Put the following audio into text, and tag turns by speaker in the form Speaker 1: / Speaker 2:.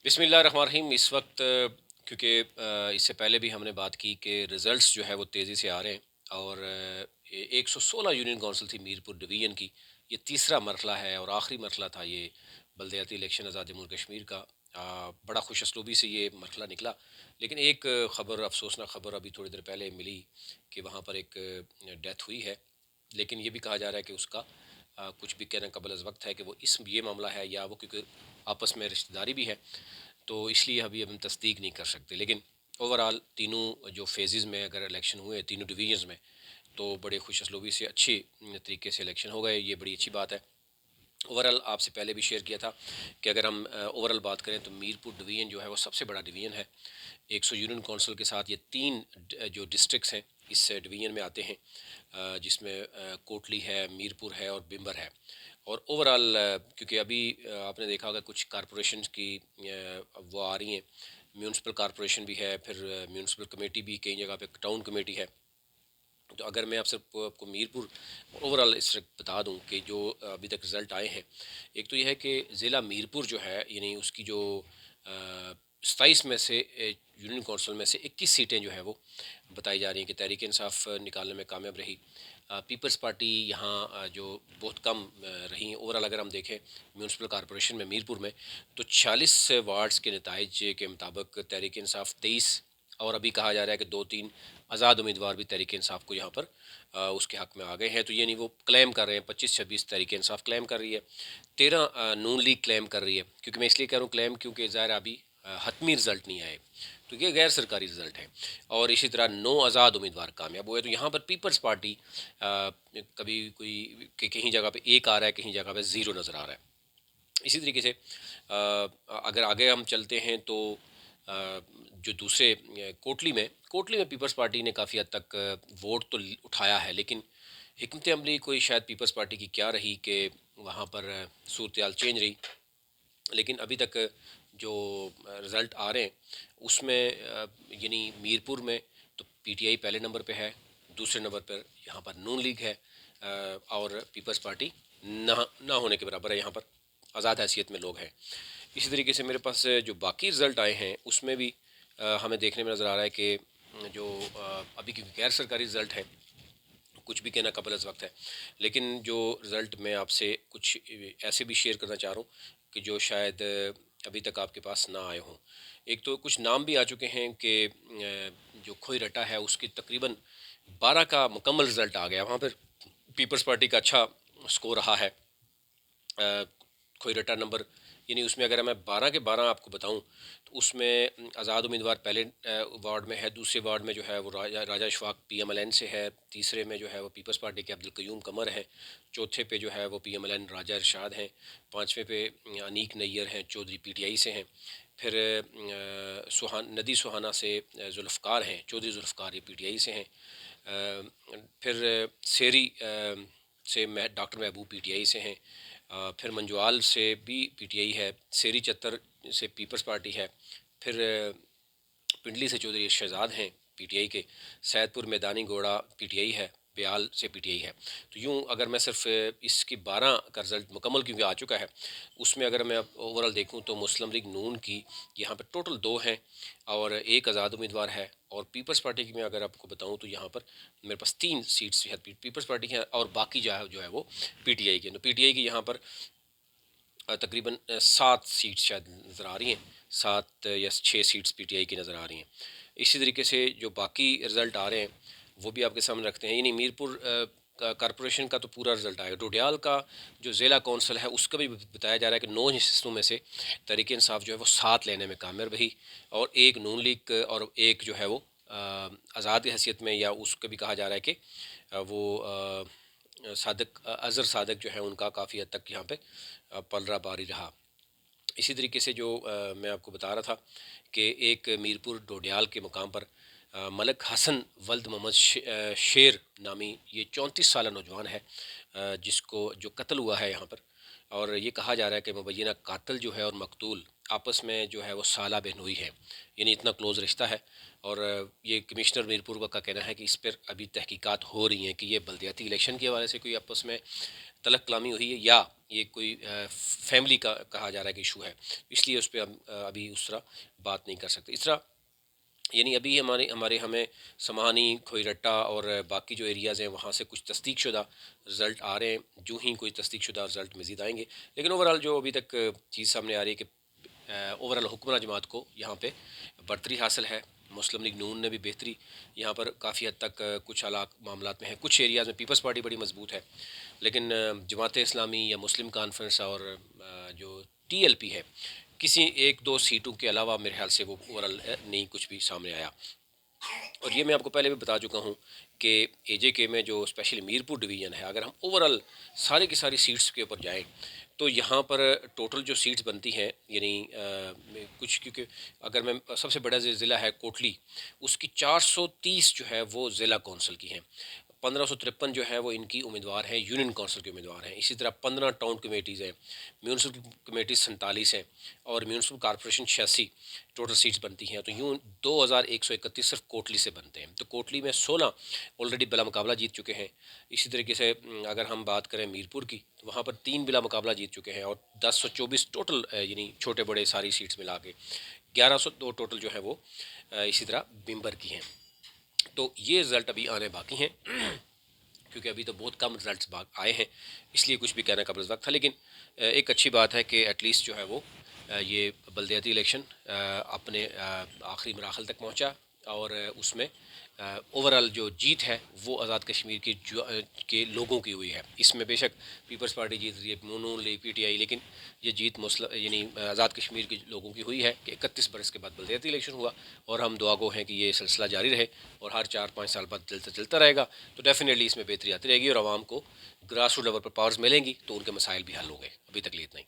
Speaker 1: بسم اللہ الرحمن الرحیم۔ اس وقت کیونکہ اس سے پہلے بھی ہم نے بات کی کہ ریزلٹس جو ہے وہ تیزی سے آ رہے ہیں، اور 116 یونین کونسل تھی میر پور ڈویژن کی۔ یہ تیسرا مرحلہ ہے اور آخری مرحلہ تھا یہ بلدیاتی الیکشن آزاد جمہوریہ کشمیر کا۔ بڑا خوش اسلوبی سے یہ مرحلہ نکلا، لیکن ایک خبر، افسوسناک خبر ابھی تھوڑی دیر پہلے ملی کہ وہاں پر ایک ڈیتھ ہوئی ہے۔ لیکن یہ بھی کہا جا رہا ہے کہ اس کا کچھ بھی کہنا قبل از وقت ہے کہ وہ یہ معاملہ ہے یا وہ کیونکہ آپس میں رشتہ داری بھی ہے، تو اس لیے ابھی ہم تصدیق نہیں کر سکتے۔ لیکن اوورآل تینوں جو فیزز میں اگر الیکشن ہوئے تینوں ڈویژنز میں، تو بڑے خوش اسلوبی سے اچھے طریقے سے الیکشن ہو گئے، یہ بڑی اچھی بات ہے۔ اوورآل آپ سے پہلے بھی شیئر کیا تھا کہ اگر ہم اوورآل بات کریں تو میر پور ڈویژن جو ہے وہ سب سے بڑا ڈویژن ہے۔ 100 یونین کونسل کے ساتھ یہ تین جو ڈسٹرکس ہیں اس ڈویژن میں آتے ہیں، جس میں کوٹلی ہے، میر پور ہے اور بمبر ہے۔ اور اوورآل کیونکہ ابھی آپ نے دیکھا ہوگا کچھ کارپوریشنز کی وہ آ رہی ہیں، میونسپل کارپوریشن بھی ہے، پھر میونسپل کمیٹی بھی کئی جگہ پہ ٹاؤن کمیٹی ہے۔ تو اگر میں آپ سے آپ کو میر پور اوورآل اس وقت بتا دوں کہ جو ابھی تک رزلٹ آئے ہیں، ایک تو یہ ہے کہ ضلع میر پور جو ہے، یعنی اس کی جو 27 میں سے یونین کونسل میں سے 21 سیٹیں جو ہے وہ بتائی جا رہی ہیں کہ تحریک انصاف نکالنے میں کامیاب رہی۔ پیپلز پارٹی یہاں جو بہت کم رہی ہیں۔ اوورآل اگر ہم دیکھیں میونسپل کارپوریشن میں میر پور میں، تو 46 وارڈز کے نتائج کے مطابق تحریک انصاف 23، اور ابھی کہا جا رہا ہے کہ 2-3 آزاد امیدوار بھی تحریک انصاف کو یہاں پر اس کے حق میں آ گئے ہیں۔ تو یعنی وہ کلیم کر رہے ہیں 25-26 تحریک انصاف کلیم کر رہی ہے، 13 نون لیگ کلیم کر رہی ہے۔ کیونکہ میں اس لیے کہہ رہا ہوں کلیم کیونکہ ظاہر ابھی حتمی رزلٹ نہیں آئے، تو یہ غیر سرکاری رزلٹ ہے۔ اور اسی طرح 9 آزاد امیدوار کامیاب ہوئے۔ تو یہاں پر پیپلز پارٹی کبھی کوئی کہیں جگہ پہ ایک آ رہا ہے، کہیں جگہ پہ زیرو نظر آ رہا ہے۔ اسی طریقے سے اگر آگے ہم چلتے ہیں تو جو دوسرے کوٹلی میں پیپلز پارٹی نے کافی حد تک ووٹ تو اٹھایا ہے، لیکن حکمت عملی کوئی شاید پیپلز پارٹی کی کیا رہی کہ وہاں پر صورتحال چینج رہی۔ لیکن ابھی تک جو رزلٹ آ رہے ہیں اس میں یعنی میر پور میں تو پی ٹی آئی پہلے نمبر پہ ہے، دوسرے نمبر پر یہاں پر نون لیگ ہے، اور پیپلز پارٹی نہ ہونے کے برابر ہے، یہاں پر آزاد حیثیت میں لوگ ہیں۔ اسی طریقے سے میرے پاس جو باقی رزلٹ آئے ہیں اس میں بھی ہمیں دیکھنے میں نظر آ رہا ہے کہ جو ابھی کی غیر سرکاری رزلٹ ہے، کچھ بھی کہنا قبل از وقت ہے، لیکن جو رزلٹ میں آپ سے کچھ ایسے بھی شیئر کرنا چاہ رہا ہوں کہ جو شاید ابھی تک آپ کے پاس نہ آئے ہوں۔ ایک تو کچھ نام بھی آ چکے ہیں کہ جو کھوئی رٹا ہے اس کی تقریباً 12 کا مکمل رزلٹ آ گیا، وہاں پر پیپلز پارٹی کا اچھا سکور رہا ہے۔ کھوئی رٹا نمبر یعنی اس میں اگر میں 12 کے 12 آپ کو بتاؤں تو اس میں آزاد امیدوار پہلے وارڈ میں ہے، دوسرے وارڈ میں جو ہے وہ Raja Ashfaq P M L N سے ہے، تیسرے میں جو ہے وہ پیپلز پارٹی کے عبدالقیوم قمر ہیں، چوتھے پہ جو ہے وہ پی ایم ایل این راجہ ارشاد ہیں، پانچویں پہ انیک نیر ہیں چودھری پی ٹی آئی سے ہیں، پھر ندی سہانہ سے ذوالفقار ہیں، چودھری ذوالفقار یہ پی ٹی آئی سے ہیں، پھر سیری سے ڈاکٹر محبوب پی ٹی آئی سے ہیں، پھر منجوال سے بھی پی ٹی آئی ہے، سیری چتر سے پیپلز پارٹی ہے، پھر پنڈلی سے چودھری شہزاد ہیں پی ٹی آئی کے، سید پور میدانی گوڑا پی ٹی آئی ہے، بیال سے پی ٹی آئی ہے۔ تو یوں اگر میں صرف اس کی 12 کا رزلٹ مکمل کیونکہ آ چکا ہے، اس میں اگر میں اوورال دیکھوں تو مسلم لیگ نون کی یہاں پہ ٹوٹل 2 ہیں اور ایک آزاد امیدوار ہے، اور پیپلز پارٹی کی میں اگر آپ کو بتاؤں تو یہاں پر میرے پاس 3 سیٹس پیپلز پارٹی کی ہیں، اور باقی جو ہے وہ پی ٹی آئی کے۔ تو پی ٹی آئی کی یہاں پر تقریباً 7 سیٹس شاید نظر آ رہی ہیں، 7 یا 6 سیٹس پی ٹی آئی کی نظر آ رہی ہیں۔ اسی طریقے سے جو باقی رزلٹ آ رہے ہیں وہ بھی آپ کے سامنے رکھتے ہیں، یعنی میر پور کارپوریشن کا تو پورا رزلٹ آئے گا۔ ڈوڈیال کا جو ضلع کونسل ہے اس کا بھی بتایا جا رہا ہے کہ 9 حصوں میں سے تحریک انصاف جو ہے وہ 7 لینے میں کامیاب رہی، اور ایک نون لیگ اور ایک جو ہے وہ آزاد حیثیت میں، یا اس کو بھی کہا جا رہا ہے کہ وہ صادق اظہر صادق جو ہے ان کا کافی حد تک یہاں پہ پلرا باری رہا۔ اسی طریقے سے جو میں آپ کو بتا رہا تھا کہ ایک میر پور ڈوڈیال کے مقام پر ملک حسن ولد محمد شیر نامی یہ 34 سالہ نوجوان ہے، جس کو جو قتل ہوا ہے یہاں پر، اور یہ کہا جا رہا ہے کہ مبینہ قاتل جو ہے اور مقتول آپس میں جو ہے وہ سالہ بہنوئی ہے، یعنی اتنا کلوز رشتہ ہے۔ اور یہ کمشنر میر پور کا کہنا ہے کہ اس پر ابھی تحقیقات ہو رہی ہیں کہ یہ بلدیاتی الیکشن کے حوالے سے کوئی آپس میں تلق کلامی ہوئی ہے، یا یہ کوئی فیملی کا کہا جا رہا ہے کہ ایشو ہے، اس لیے اس پہ ہم ابھی اس طرح بات نہیں کر سکتے. اس طرح یعنی ابھی ہمیں سمانی، کھوئی رٹا اور باقی جو ایریاز ہیں وہاں سے کچھ تصدیق شدہ رزلٹ آ رہے ہیں، جو ہی کوئی تصدیق شدہ رزلٹ مزید آئیں گے. لیکن اوورآل جو ابھی تک چیز سامنے آ رہی ہے کہ اوورآل حکمراں جماعت کو یہاں پہ برتری حاصل ہے. مسلم لیگ نون نے بھی بہتری یہاں پر کافی حد تک کچھ معاملات میں ہے. کچھ ایریاز میں پیپلز پارٹی بڑی مضبوط ہے، لیکن جماعت اسلامی یا مسلم کانفرنس اور جو ٹی ایل پی ہے، کسی ایک دو سیٹوں کے علاوہ میرے خیال سے وہ اوورآل نہیں کچھ بھی سامنے آیا. اور یہ میں آپ کو پہلے بھی بتا چکا ہوں کہ اے جے کے میں جو اسپیشلی میرپور ڈویژن ہے، اگر ہم اوورآل سارے کی ساری سیٹس کے اوپر جائیں تو یہاں پر ٹوٹل جو سیٹس بنتی ہیں، یعنی کچھ، کیونکہ اگر میں سب سے بڑا ضلع ہے کوٹلی، اس کی 430 جو ہے وہ ضلع کونسل کی ہیں. 1553 جو ہے وہ ان کی امیدوار ہیں، یونین کونسل کے امیدوار ہیں. اسی طرح 15 ٹاؤن کمیٹیز ہیں، میونسپل کمیٹیز 47 ہیں، اور میونسپل کارپوریشن 86 ٹوٹل سیٹس بنتی ہیں. تو یوں 2131 صرف کوٹلی سے بنتے ہیں. تو کوٹلی میں 16 آلریڈی بلا مقابلہ جیت چکے ہیں. اسی طریقے سے اگر ہم بات کریں میرپور کی، تو وہاں پر 3 بلا مقابلہ جیت چکے ہیں، اور 1024 ٹوٹل یعنی چھوٹے بڑے ساری سیٹس ملا کے 1102 ٹوٹل جو ہے وہ اسی طرح بمبر کی ہیں. تو یہ رزلٹ ابھی آنے باقی ہیں، کیونکہ ابھی تو بہت کم رزلٹس آئے ہیں، اس لیے کچھ بھی کہنا قبل از وقت تھا. لیکن ایک اچھی بات ہے کہ ایٹ لیسٹ جو ہے وہ یہ بلدیاتی الیکشن اپنے آخری مراحل تک پہنچا، اور اس میں اوورآل جو جیت ہے وہ آزاد کشمیر کے لوگوں کی ہوئی ہے. اس میں بے شک پیپلز پارٹی جیت رہی ہے، نون لیگ، پی ٹی آئی، لیکن یہ جیت یعنی آزاد کشمیر کے لوگوں کی ہوئی ہے کہ 31 برس کے بعد بلدیاتی الیکشن ہوا. اور ہم دعا گو ہیں کہ یہ سلسلہ جاری رہے اور ہر 4-5 سال بعد چلتا رہے گا، تو ڈیفینیٹلی اس میں بہتری آتی رہے گی، اور عوام کو گراس روٹ لیول پر پاورز ملیں گی تو ان کے مسائل بھی حل ہوں گے. ابھی تک اتنا ہی.